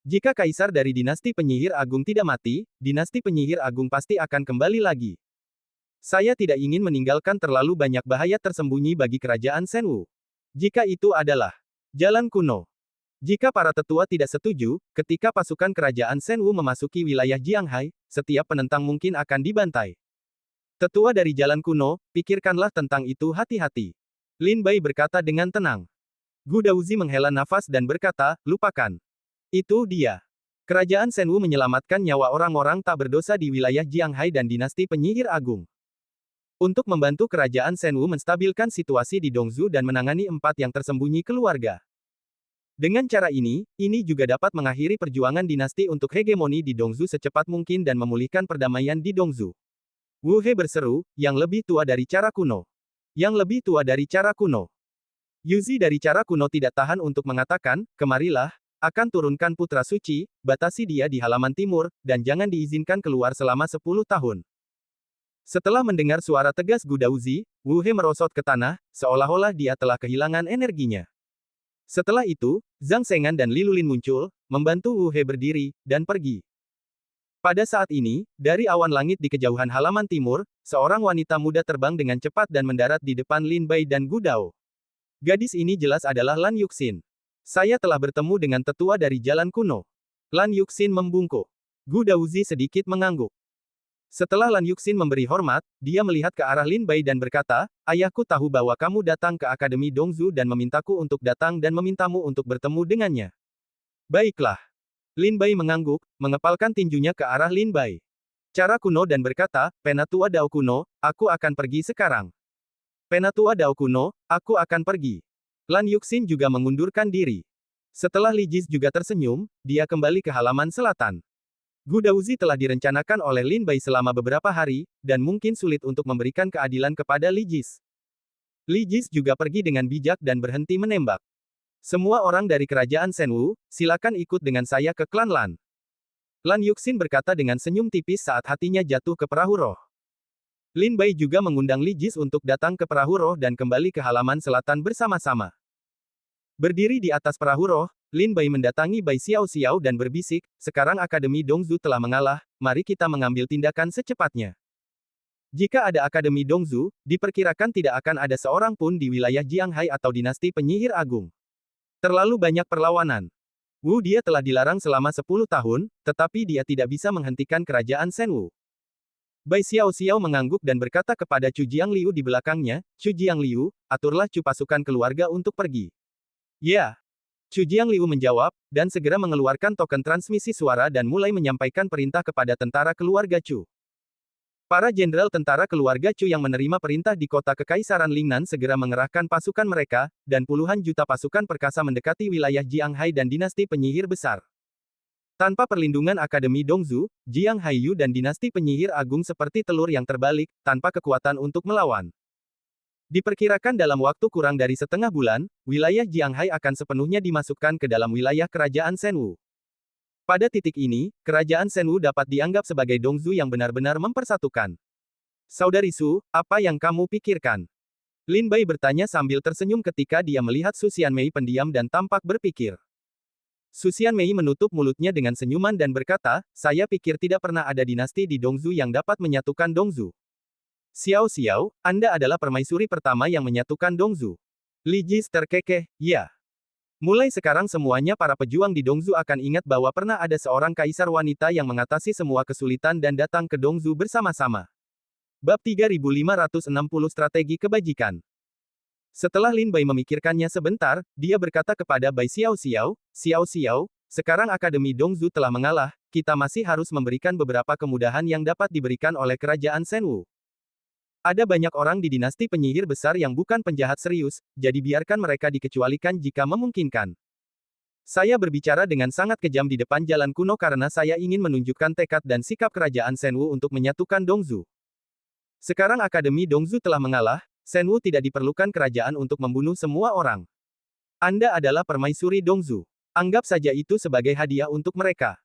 Jika kaisar dari dinasti penyihir agung tidak mati, dinasti penyihir agung pasti akan kembali lagi. Saya tidak ingin meninggalkan terlalu banyak bahaya tersembunyi bagi kerajaan Shenwu. Jika itu adalah jalan kuno. Jika para tetua tidak setuju, ketika pasukan kerajaan Shenwu memasuki wilayah Jianghai, setiap penentang mungkin akan dibantai. Tetua dari jalan kuno, pikirkanlah tentang itu hati-hati. Lin Bai berkata dengan tenang. Gu Daozi menghela nafas dan berkata, lupakan. Itu dia. Kerajaan Shenwu menyelamatkan nyawa orang-orang tak berdosa di wilayah Jianghai dan dinasti penyihir agung. Untuk membantu kerajaan Shenwu menstabilkan situasi di Dongzu dan menangani 4 yang tersembunyi keluarga. Dengan cara ini juga dapat mengakhiri perjuangan dinasti untuk hegemoni di Dongzu secepat mungkin dan memulihkan perdamaian di Dongzu. Wu He berseru, yang lebih tua dari cara kuno. Yang lebih tua dari cara kuno. Yuzi dari cara kuno tidak tahan untuk mengatakan, kemarilah, akan turunkan putra suci, batasi dia di halaman timur, dan jangan diizinkan keluar selama 10 tahun. Setelah mendengar suara tegas Gudauzi, Wu He merosot ke tanah, seolah-olah dia telah kehilangan energinya. Setelah itu, Zhang Sengan dan Li Lulin muncul, membantu Wu He berdiri, dan pergi. Pada saat ini, dari awan langit di kejauhan halaman timur, seorang wanita muda terbang dengan cepat dan mendarat di depan Lin Bai dan Gu Dao. Gadis ini jelas adalah Lan Yuxin. Saya telah bertemu dengan tetua dari jalan kuno. Lan Yuxin membungkuk. Gu Daozi sedikit mengangguk. Setelah Lan Yuxin memberi hormat, dia melihat ke arah Lin Bai dan berkata, ayahku tahu bahwa kamu datang ke Akademi Dongzu dan memintaku untuk datang dan memintamu untuk bertemu dengannya. Baiklah. Lin Bai mengangguk, mengepalkan tinjunya ke arah Lin Bai. Cara kuno dan berkata, Penatua Dao kuno, aku akan pergi sekarang. Penatua Dao kuno, aku akan pergi. Lan Yuxin juga mengundurkan diri. Setelah Li Jis juga tersenyum, dia kembali ke halaman selatan. Gu Daozi telah direncanakan oleh Lin Bai selama beberapa hari, dan mungkin sulit untuk memberikan keadilan kepada Li Jis. Li Jis juga pergi dengan bijak dan berhenti menembak. Semua orang dari kerajaan Shenwu, silakan ikut dengan saya ke klan Lan. Lan Yuxin berkata dengan senyum tipis saat hatinya jatuh ke perahu roh. Lin Bai juga mengundang Li Jis untuk datang ke perahu roh dan kembali ke halaman selatan bersama-sama. Berdiri di atas perahu roh, Lin Bai mendatangi Bai Xiao Xiao dan berbisik, sekarang Akademi Dongzu telah mengalah, mari kita mengambil tindakan secepatnya. Jika ada Akademi Dongzu, diperkirakan tidak akan ada seorang pun di wilayah Jianghai atau dinasti penyihir agung. Terlalu banyak perlawanan. Wu dia telah dilarang selama 10 tahun, tetapi dia tidak bisa menghentikan kerajaan Shenwu. Bai Xiao Xiao mengangguk dan berkata kepada Chu Jiangliu di belakangnya, Chu Jiangliu, aturlah Chu pasukan keluarga untuk pergi. Ya. Chu Jiangliu menjawab, dan segera mengeluarkan token transmisi suara dan mulai menyampaikan perintah kepada tentara keluarga Chu. Para jenderal tentara keluarga Chu yang menerima perintah di kota Kekaisaran Lingnan segera mengerahkan pasukan mereka, dan puluhan juta pasukan perkasa mendekati wilayah Jianghai dan dinasti penyihir besar. Tanpa perlindungan Akademi Dongzu, Jianghai Yu dan dinasti penyihir agung seperti telur yang terbalik, tanpa kekuatan untuk melawan. Diperkirakan dalam waktu kurang dari setengah bulan, wilayah Jianghai akan sepenuhnya dimasukkan ke dalam wilayah kerajaan Shenwu. Pada titik ini, kerajaan Shenwu dapat dianggap sebagai Dongzu yang benar-benar mempersatukan. Saudari Su, apa yang kamu pikirkan? Lin Bai bertanya sambil tersenyum ketika dia melihat Su Xianmei pendiam dan tampak berpikir. Su Xianmei menutup mulutnya dengan senyuman dan berkata, saya pikir tidak pernah ada dinasti di Dongzu yang dapat menyatukan Dongzu. Xiao Xiao, Anda adalah permaisuri pertama yang menyatukan Dongzu. Li Jis terkekeh, ya. Mulai sekarang semuanya para pejuang di Dongzu akan ingat bahwa pernah ada seorang kaisar wanita yang mengatasi semua kesulitan dan datang ke Dongzu bersama-sama. Bab 3560 Strategi Kebajikan. Setelah Lin Bai memikirkannya sebentar, dia berkata kepada Bai Xiao Xiao, Xiao Xiao, sekarang Akademi Dongzu telah mengalah, kita masih harus memberikan beberapa kemudahan yang dapat diberikan oleh kerajaan Shenwu. Ada banyak orang di dinasti penyihir besar yang bukan penjahat serius, jadi biarkan mereka dikecualikan jika memungkinkan. Saya berbicara dengan sangat kejam di depan jalan kuno karena saya ingin menunjukkan tekad dan sikap kerajaan Shenwu untuk menyatukan Dongzu. Sekarang Akademi Dongzu telah mengalah, Shenwu tidak diperlukan kerajaan untuk membunuh semua orang. Anda adalah permaisuri Dongzu. Anggap saja itu sebagai hadiah untuk mereka.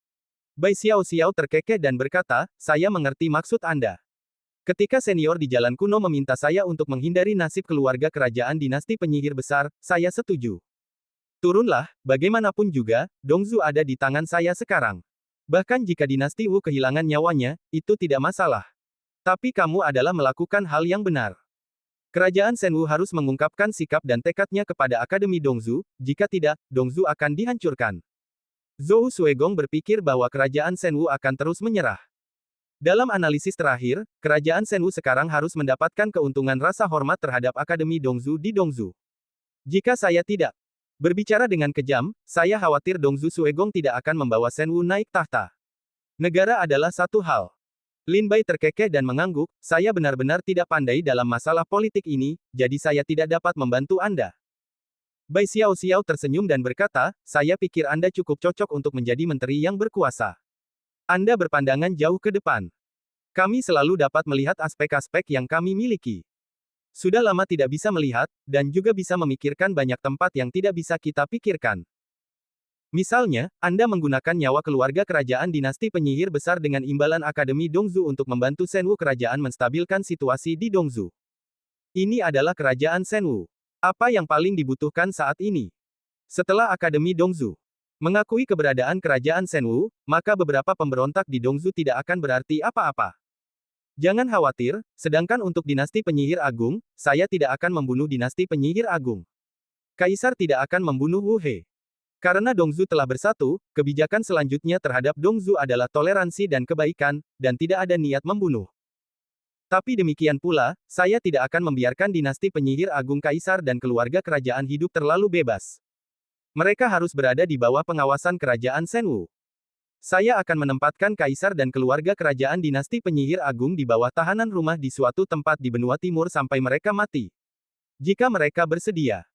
Bai Xiao Xiao terkekeh dan berkata, saya mengerti maksud Anda. Ketika senior di jalan kuno meminta saya untuk menghindari nasib keluarga kerajaan dinasti penyihir besar, saya setuju. Turunlah, bagaimanapun juga, Dongzu ada di tangan saya sekarang. Bahkan jika dinasti Wu kehilangan nyawanya, itu tidak masalah. Tapi kamu adalah melakukan hal yang benar. Kerajaan Shenwu harus mengungkapkan sikap dan tekadnya kepada Akademi Dongzu, jika tidak, Dongzu akan dihancurkan. Zhou Suegong berpikir bahwa kerajaan Shenwu akan terus menyerah. Dalam analisis terakhir, kerajaan Shenwu sekarang harus mendapatkan keuntungan rasa hormat terhadap Akademi Dongzu di Dongzu. Jika saya tidak berbicara dengan kejam, saya khawatir Dongzu Suegong tidak akan membawa Shenwu naik tahta. Negara adalah satu hal. Lin Bai terkekeh dan mengangguk, saya benar-benar tidak pandai dalam masalah politik ini, jadi saya tidak dapat membantu Anda. Bai Xiao Xiao tersenyum dan berkata, saya pikir Anda cukup cocok untuk menjadi menteri yang berkuasa. Anda berpandangan jauh ke depan. Kami selalu dapat melihat aspek-aspek yang kami miliki. Sudah lama tidak bisa melihat, dan juga bisa memikirkan banyak tempat yang tidak bisa kita pikirkan. Misalnya, Anda menggunakan nyawa keluarga kerajaan dinasti penyihir besar dengan imbalan Akademi Dongzu untuk membantu Shenwu kerajaan menstabilkan situasi di Dongzu. Ini adalah kerajaan Shenwu. Apa yang paling dibutuhkan saat ini? Setelah Akademi Dongzu mengakui keberadaan kerajaan Shenwu, maka beberapa pemberontak di Dongzu tidak akan berarti apa-apa. Jangan khawatir, sedangkan untuk dinasti penyihir agung, saya tidak akan membunuh dinasti penyihir agung. Kaisar tidak akan membunuh Wu He. Karena Dongzu telah bersatu, kebijakan selanjutnya terhadap Dongzu adalah toleransi dan kebaikan, dan tidak ada niat membunuh. Tapi demikian pula, saya tidak akan membiarkan dinasti penyihir agung kaisar dan keluarga kerajaan hidup terlalu bebas. Mereka harus berada di bawah pengawasan kerajaan Shenwu. Saya akan menempatkan kaisar dan keluarga kerajaan dinasti penyihir agung di bawah tahanan rumah di suatu tempat di benua timur sampai mereka mati. Jika mereka bersedia.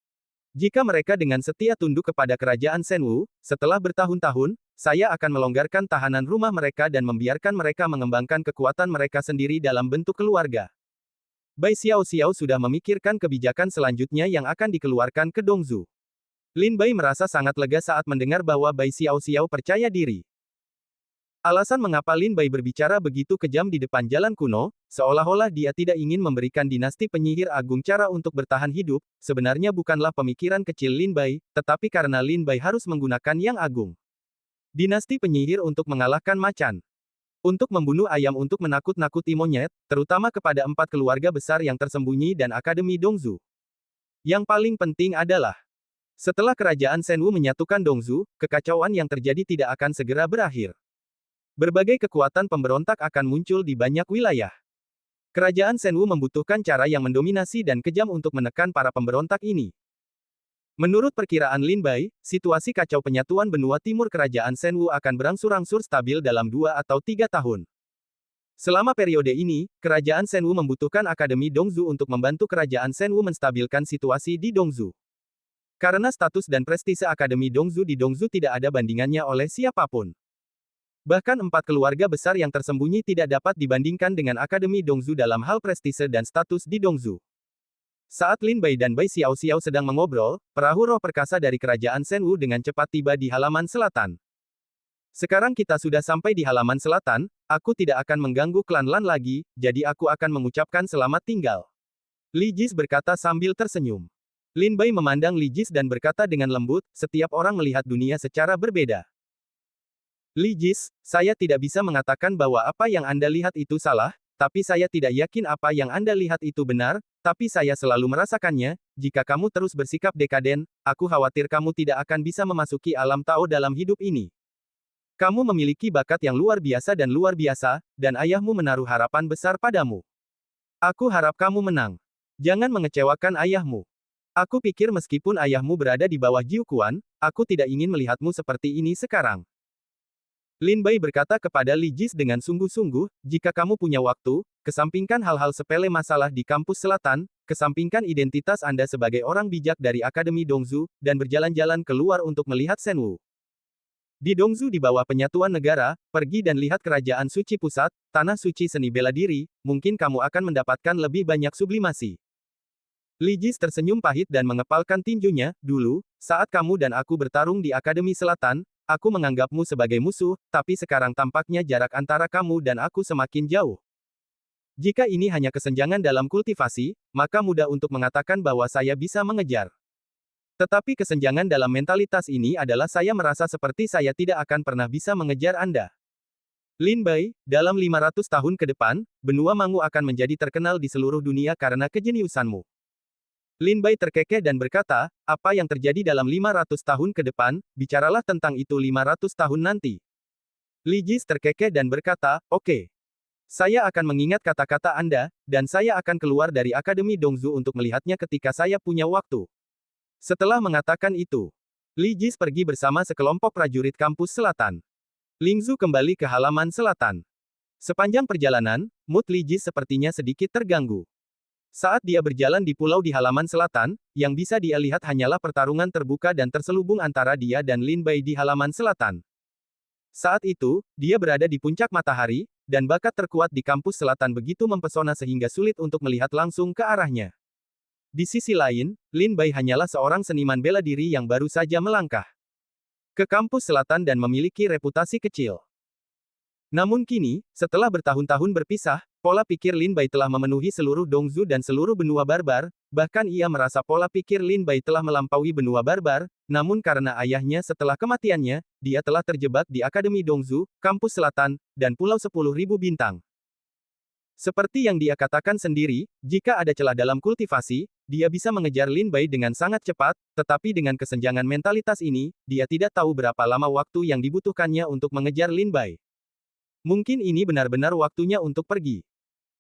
Jika mereka dengan setia tunduk kepada kerajaan Shenwu, setelah bertahun-tahun, saya akan melonggarkan tahanan rumah mereka dan membiarkan mereka mengembangkan kekuatan mereka sendiri dalam bentuk keluarga. Bai Xiao sudah memikirkan kebijakan selanjutnya yang akan dikeluarkan ke Dongzu. Lin Bai merasa sangat lega saat mendengar bahwa Bai Xiao percaya diri. Alasan mengapa Lin Bai berbicara begitu kejam di depan jalan kuno, seolah-olah dia tidak ingin memberikan dinasti penyihir agung cara untuk bertahan hidup, sebenarnya bukanlah pemikiran kecil Lin Bai, tetapi karena Lin Bai harus menggunakan yang agung. Dinasti penyihir untuk mengalahkan macan. Untuk membunuh ayam untuk menakut-nakuti monyet, terutama kepada 4 keluarga besar yang tersembunyi dan Akademi Dongzu. Yang paling penting adalah, setelah kerajaan Shenwu menyatukan Dongzu, kekacauan yang terjadi tidak akan segera berakhir. Berbagai kekuatan pemberontak akan muncul di banyak wilayah. Kerajaan Shenwu membutuhkan cara yang mendominasi dan kejam untuk menekan para pemberontak ini. Menurut perkiraan Lin Bai, situasi kacau penyatuan benua timur kerajaan Shenwu akan berangsur-angsur stabil dalam 2 atau 3 tahun. Selama periode ini, kerajaan Shenwu membutuhkan Akademi Dongzu untuk membantu kerajaan Shenwu menstabilkan situasi di Dongzu. Karena status dan prestise Akademi Dongzu di Dongzu tidak ada bandingannya oleh siapapun. Bahkan 4 keluarga besar yang tersembunyi tidak dapat dibandingkan dengan Akademi Dongzu dalam hal prestise dan status di Dongzu. Saat Lin Bai dan Bai Xiao sedang mengobrol, perahu roh perkasa dari kerajaan Shenwu dengan cepat tiba di halaman selatan. Sekarang kita sudah sampai di halaman selatan, aku tidak akan mengganggu klan Lan lagi, jadi aku akan mengucapkan selamat tinggal. Li Jis berkata sambil tersenyum. Lin Bai memandang Li Jis dan berkata dengan lembut, setiap orang melihat dunia secara berbeda. Li Jis, saya tidak bisa mengatakan bahwa apa yang Anda lihat itu salah, tapi saya tidak yakin apa yang Anda lihat itu benar, tapi saya selalu merasakannya, jika kamu terus bersikap dekaden, aku khawatir kamu tidak akan bisa memasuki alam Tao dalam hidup ini. Kamu memiliki bakat yang luar biasa, dan ayahmu menaruh harapan besar padamu. Aku harap kamu menang. Jangan mengecewakan ayahmu. Aku pikir meskipun ayahmu berada di bawah Jiu Quan, aku tidak ingin melihatmu seperti ini sekarang. Lin Bai berkata kepada Li Jis dengan sungguh-sungguh, jika kamu punya waktu, kesampingkan hal-hal sepele masalah di kampus selatan, kesampingkan identitas Anda sebagai orang bijak dari Akademi Dongzu, dan berjalan-jalan keluar untuk melihat Shenwu. Di Dongzu di bawah penyatuan negara, pergi dan lihat kerajaan suci pusat, tanah suci seni bela diri, mungkin kamu akan mendapatkan lebih banyak sublimasi. Li Jis tersenyum pahit dan mengepalkan tinjunya, dulu, saat kamu dan aku bertarung di Akademi Selatan, aku menganggapmu sebagai musuh, tapi sekarang tampaknya jarak antara kamu dan aku semakin jauh. Jika ini hanya kesenjangan dalam kultivasi, maka mudah untuk mengatakan bahwa saya bisa mengejar. Tetapi kesenjangan dalam mentalitas ini adalah saya merasa seperti saya tidak akan pernah bisa mengejar Anda. Lin Bai, dalam 500 tahun ke depan, benua Mangu akan menjadi terkenal di seluruh dunia karena kejeniusanmu. Lin Bai terkekeh dan berkata, apa yang terjadi dalam 500 tahun ke depan, bicaralah tentang itu 500 tahun nanti. Li Jis terkekeh dan berkata, oke. Saya akan mengingat kata-kata Anda, dan saya akan keluar dari Akademi Dongzu untuk melihatnya ketika saya punya waktu. Setelah mengatakan itu, Li Jis pergi bersama sekelompok prajurit kampus selatan. Lingzu kembali ke halaman selatan. Sepanjang perjalanan, mood Li Jis sepertinya sedikit terganggu. Saat dia berjalan di pulau di halaman selatan, yang bisa dia lihat hanyalah pertarungan terbuka dan terselubung antara dia dan Lin Bai di halaman selatan. Saat itu, dia berada di puncak matahari, dan bakat terkuat di kampus selatan begitu mempesona sehingga sulit untuk melihat langsung ke arahnya. Di sisi lain, Lin Bai hanyalah seorang seniman bela diri yang baru saja melangkah ke kampus selatan dan memiliki reputasi kecil. Namun kini, setelah bertahun-tahun berpisah, pola pikir Lin Bai telah memenuhi seluruh Dongzu dan seluruh benua barbar, bahkan ia merasa pola pikir Lin Bai telah melampaui benua barbar, namun karena ayahnya setelah kematiannya, dia telah terjebak di Akademi Dongzu, kampus selatan, dan Pulau 10.000 Bintang. Seperti yang dia katakan sendiri, jika ada celah dalam kultivasi, dia bisa mengejar Lin Bai dengan sangat cepat, tetapi dengan kesenjangan mentalitas ini, dia tidak tahu berapa lama waktu yang dibutuhkannya untuk mengejar Lin Bai. Mungkin ini benar-benar waktunya untuk pergi.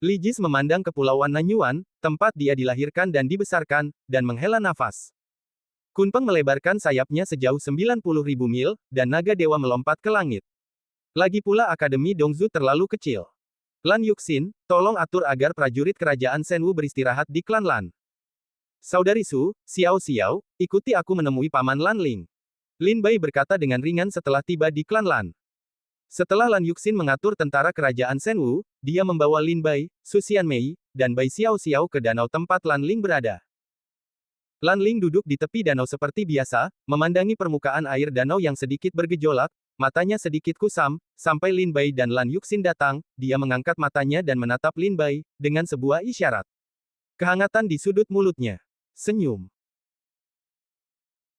Li Jis memandang kepulauan Nanyuan, tempat dia dilahirkan dan dibesarkan, dan menghela nafas. Kunpeng melebarkan sayapnya sejauh 90.000 mil, dan naga dewa melompat ke langit. Lagi pula Akademi Dongzu terlalu kecil. Lan Yuxin, tolong atur agar prajurit kerajaan Shenwu beristirahat di klan Lan. Saudari Su, Xiao Xiao, ikuti aku menemui Paman Lan Ling. Lin Bai berkata dengan ringan setelah tiba di klan Lan. Setelah Lan Yuxin mengatur tentara kerajaan Shenwu, dia membawa Lin Bai, Su Xianmei, dan Bai Xiao Xiao ke danau tempat Lan Ling berada. Lan Ling duduk di tepi danau seperti biasa, memandangi permukaan air danau yang sedikit bergejolak, matanya sedikit kusam, sampai Lin Bai dan Lan Yuxin datang, dia mengangkat matanya dan menatap Lin Bai, dengan sebuah isyarat kehangatan di sudut mulutnya. Senyum.